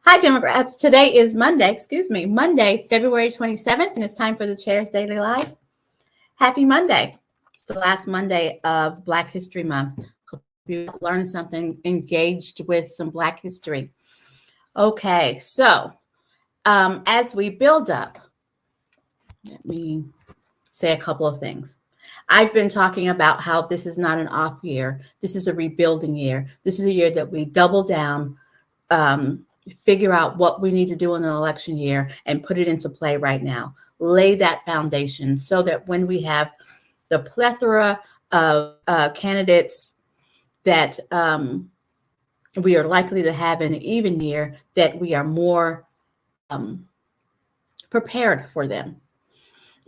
Hi, Democrats. Today is Monday, February 27th, and it's time for the Chair's Daily Live. Happy Monday. It's the last Monday of Black History Month. Hope you learned something, engaged with some Black history. Okay, so as we build up, let me say a couple of things. I've been talking about how this is not an off year. This is a rebuilding year. This is a year that we double down, figure out what we need to do in an election year and put it into play right now. Lay that foundation so that when we have the plethora of candidates that we are likely to have in an even year, that we are more prepared for them.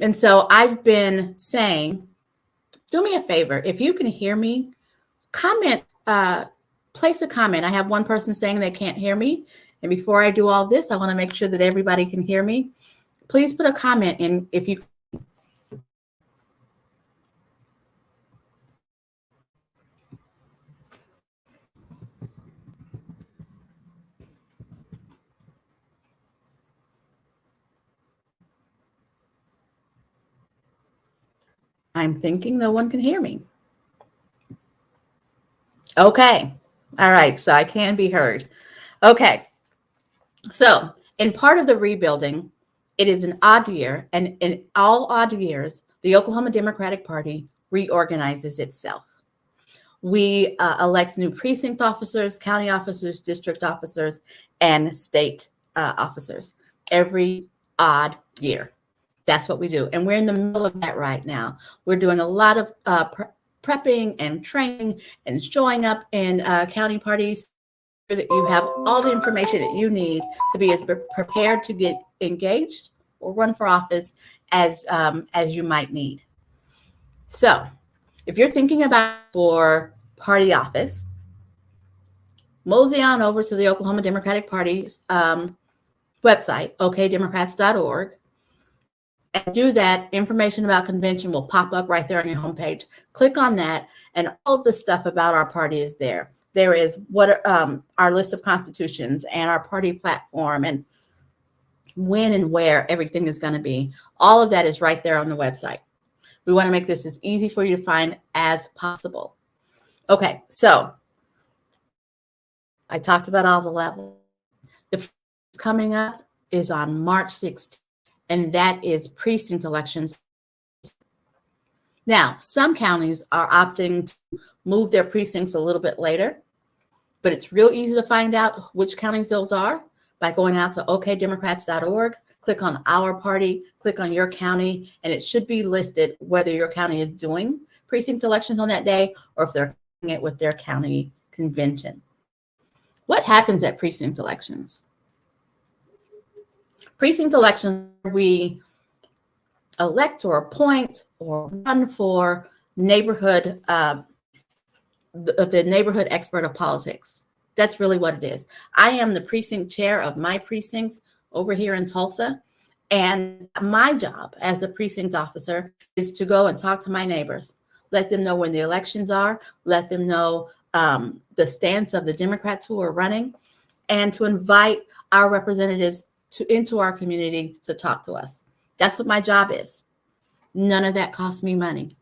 And so I've been saying, do me a favor, if you can hear me, comment, place a comment. I have one person saying they can't hear me. And before I do all this, I want to make sure that everybody can hear me. Please put a comment in if you. I'm thinking no one can hear me. Okay. All right. So I can be heard. Okay. So in part of the rebuilding, it is an odd year, and in all odd years, the Oklahoma Democratic Party reorganizes itself. We elect new precinct officers, county officers, district officers, and state officers every odd year. That's what we do. And we're in the middle of that right now. We're doing a lot of prepping and training and showing up in county parties so that you have all the information that you need to be as prepared to get engaged or run for office as you might need. So if you're thinking about for party office, mosey on over to the Oklahoma Democratic Party's website, okdemocrats.org, and do that. Information about convention will pop up right there on your homepage. Click on that, and all of the stuff about our party is there. There is what our list of constitutions and our party platform and when and where everything is going to be. All of that is right there on the website. We want to make this as easy for you to find as possible. Okay, so I talked about all the levels. The first coming up is on March 16th, and that is precinct elections. Now, some counties are opting to move their precincts a little bit later, but it's real easy to find out which counties those are by going out to okdemocrats.org, click on our party, click on your county, and it should be listed whether your county is doing precinct elections on that day or if they're doing it with their county convention. What happens at precinct elections? Precinct elections, we elect or appoint or run for neighborhood, the neighborhood expert of politics. That's really what it is. I am the precinct chair of my precinct over here in Tulsa. And my job as a precinct officer is to go and talk to my neighbors, let them know when the elections are, let them know the stance of the Democrats who are running, and to invite our representatives into our community to talk to us. That's what my job is. None of that costs me money.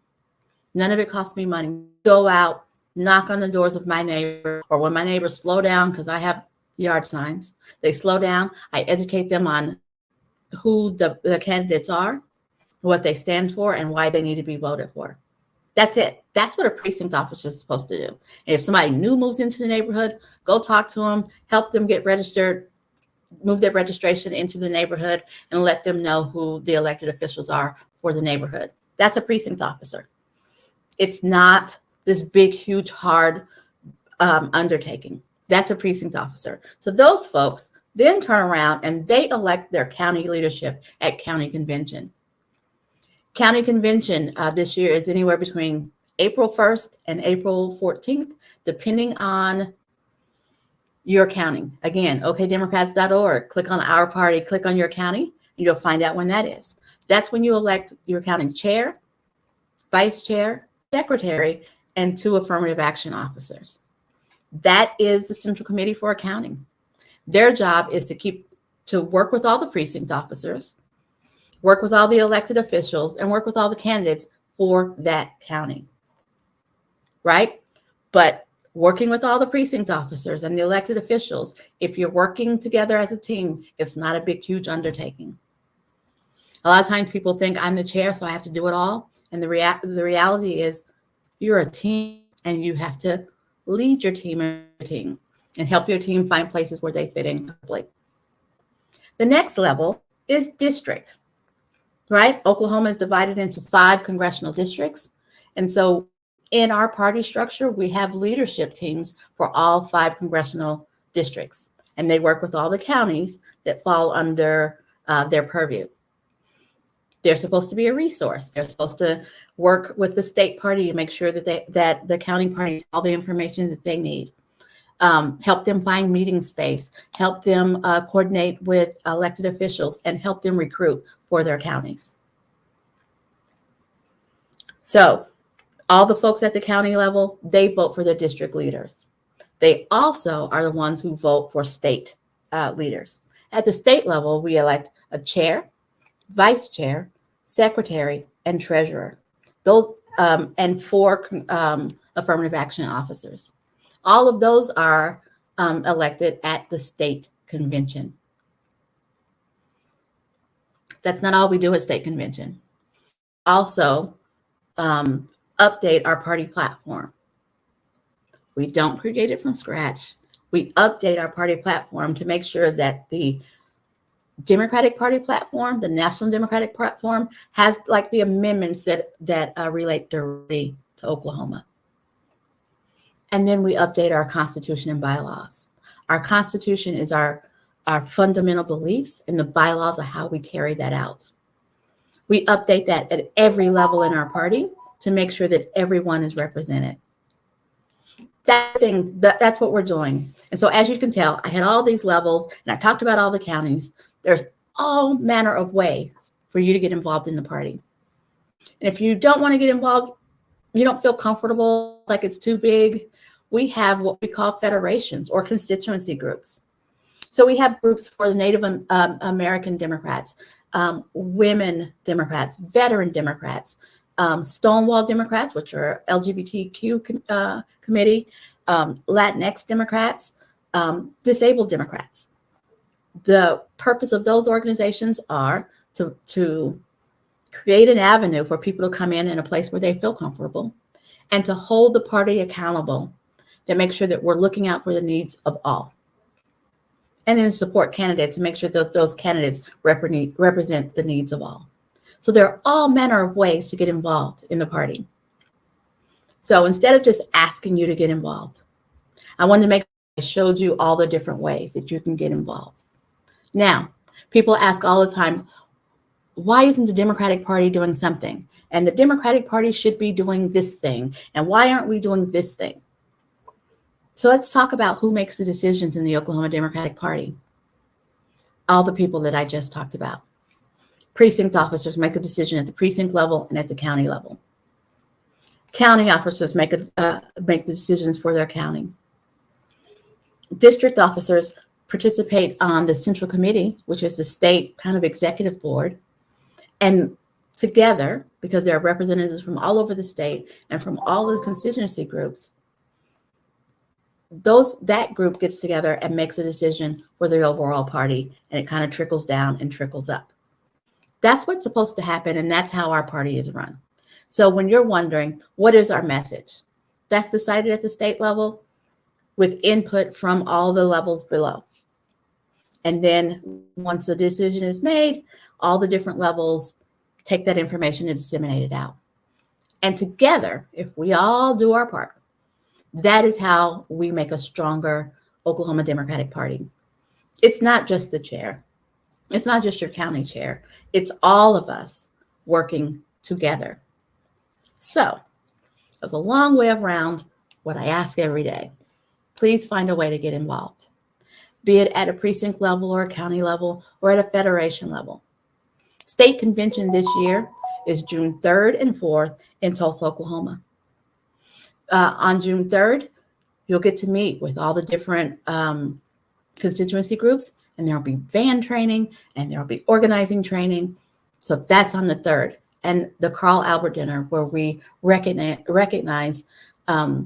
None of it costs me money. Go out, knock on the doors of my neighbor, or when my neighbors slow down, because I have yard signs, they slow down, I educate them on who the candidates are, what they stand for, and why they need to be voted for. That's it. That's what a precinct officer is supposed to do. And if somebody new moves into the neighborhood, go talk to them, help them get registered, move their registration into the neighborhood, and let them know who the elected officials are for the neighborhood. That's a precinct officer. It's not this big, huge, hard undertaking. That's a precinct officer. So those folks then turn around and they elect their county leadership at county convention. County convention this year is anywhere between April 1st and April 14th, depending on your county. Again, okdemocrats.org, click on our party, click on your county, and you'll find out when that is. That's when you elect your county chair, vice chair, secretary, and 2 affirmative action officers. That is the Central Committee for Accounting. Their job is to work with all the precinct officers, work with all the elected officials, and work with all the candidates for that county, right? But working with all the precinct officers and the elected officials, if you're working together as a team, it's not a big, huge undertaking. A lot of times people think I'm the chair, so I have to do it all. And the reality is you're a team and you have to lead your team and help your team find places where they fit in comfortably. The next level is district, right? Oklahoma is divided into 5 congressional districts. And so in our party structure, we have leadership teams for all 5 congressional districts, and they work with all the counties that fall under their purview. They're supposed to be a resource. They're supposed to work with the state party to make sure that the county party has all the information that they need. Help them find meeting space, help them coordinate with elected officials, and help them recruit for their counties. So all the folks at the county level, they vote for their district leaders. They also are the ones who vote for state leaders. At the state level, we elect a chair, vice chair, secretary, and treasurer. Those and 4 affirmative action officers. All of those are elected at the state convention. That's not all we do at state convention. Also, update our party platform. We don't create it from scratch. We update our party platform to make sure that the Democratic Party platform, the National Democratic platform, has like the amendments that relate directly to Oklahoma. And then we update our Constitution and bylaws. Our Constitution is our fundamental beliefs, and the bylaws are how we carry that out. We update that at every level in our party to make sure that everyone is represented. That's what we're doing. And so as you can tell, I had all these levels and I talked about all the counties. There's all manner of ways for you to get involved in the party. And if you don't want to get involved, you don't feel comfortable, like it's too big, we have what we call federations or constituency groups. So we have groups for the Native American Democrats, women Democrats, veteran Democrats, Stonewall Democrats, which are LGBTQ committee, Latinx Democrats, disabled Democrats. The purpose of those organizations are to create an avenue for people to come in a place where they feel comfortable, and to hold the party accountable, that make sure that we're looking out for the needs of all. And then support candidates and make sure that those candidates represent the needs of all. So there are all manner of ways to get involved in the party. So instead of just asking you to get involved, I wanted to make sure I showed you all the different ways that you can get involved. Now, people ask all the time, why isn't the Democratic Party doing something? And the Democratic Party should be doing this thing. And why aren't we doing this thing? So let's talk about who makes the decisions in the Oklahoma Democratic Party. All the people that I just talked about. Precinct officers make a decision at the precinct level and at the county level. County officers make the decisions for their county. District officers participate on the Central Committee, which is the state kind of executive board. And together, because there are representatives from all over the state and from all the constituency groups, that group gets together and makes a decision for the overall party, and it kind of trickles down and trickles up. That's what's supposed to happen, and that's how our party is run. So when you're wondering, what is our message? That's decided at the state level with input from all the levels below. And then once a decision is made, all the different levels take that information and disseminate it out. And together, if we all do our part, that is how we make a stronger Oklahoma Democratic Party. It's not just the chair. It's not just your county chair. It's all of us working together. So it was a long way around what I ask every day. Please find a way to get involved, be it at a precinct level or a county level or at a federation level. State convention this year is June 3rd and 4th in Tulsa, Oklahoma. On June 3rd, you'll get to meet with all the different constituency groups, and there'll be van training, and there'll be organizing training. So that's on the 3rd. And the Carl Albert Dinner, where we recognize a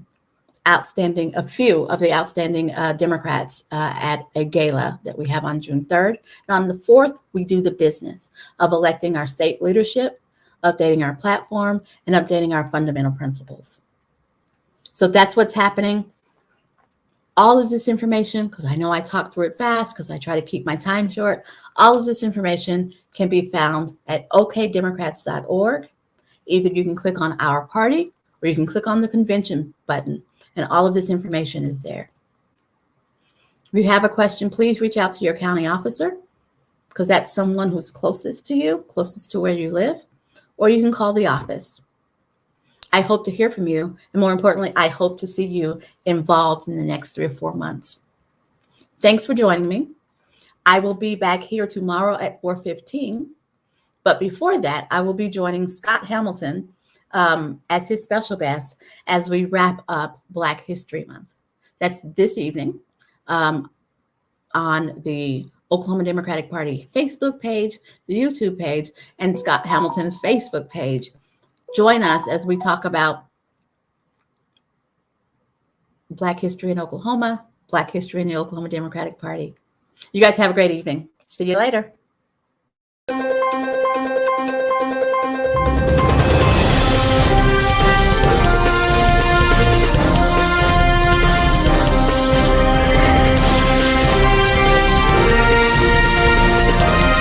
few of the outstanding Democrats at a gala that we have on June 3rd. And on the 4th, we do the business of electing our state leadership, updating our platform, and updating our fundamental principles. So that's what's happening. All of this information, because I know I talk through it fast because I try to keep my time short, all of this information can be found at okdemocrats.org. Either you can click on our party or you can click on the convention button, and all of this information is there. If you have a question, please reach out to your county officer, because that's someone who's closest to you, closest to where you live, or you can call the office. I hope to hear from you, and more importantly, I hope to see you involved in the next 3 or 4 months. Thanks for joining me. I will be back here tomorrow at 4:15, but before that, I will be joining Scott Hamilton as his special guest as we wrap up Black History Month. That's this evening on the Oklahoma Democratic Party Facebook page, the YouTube page, and Scott Hamilton's Facebook page. Join us as we talk about Black history in Oklahoma, Black history in the Oklahoma Democratic Party. You guys have a great evening. See you later.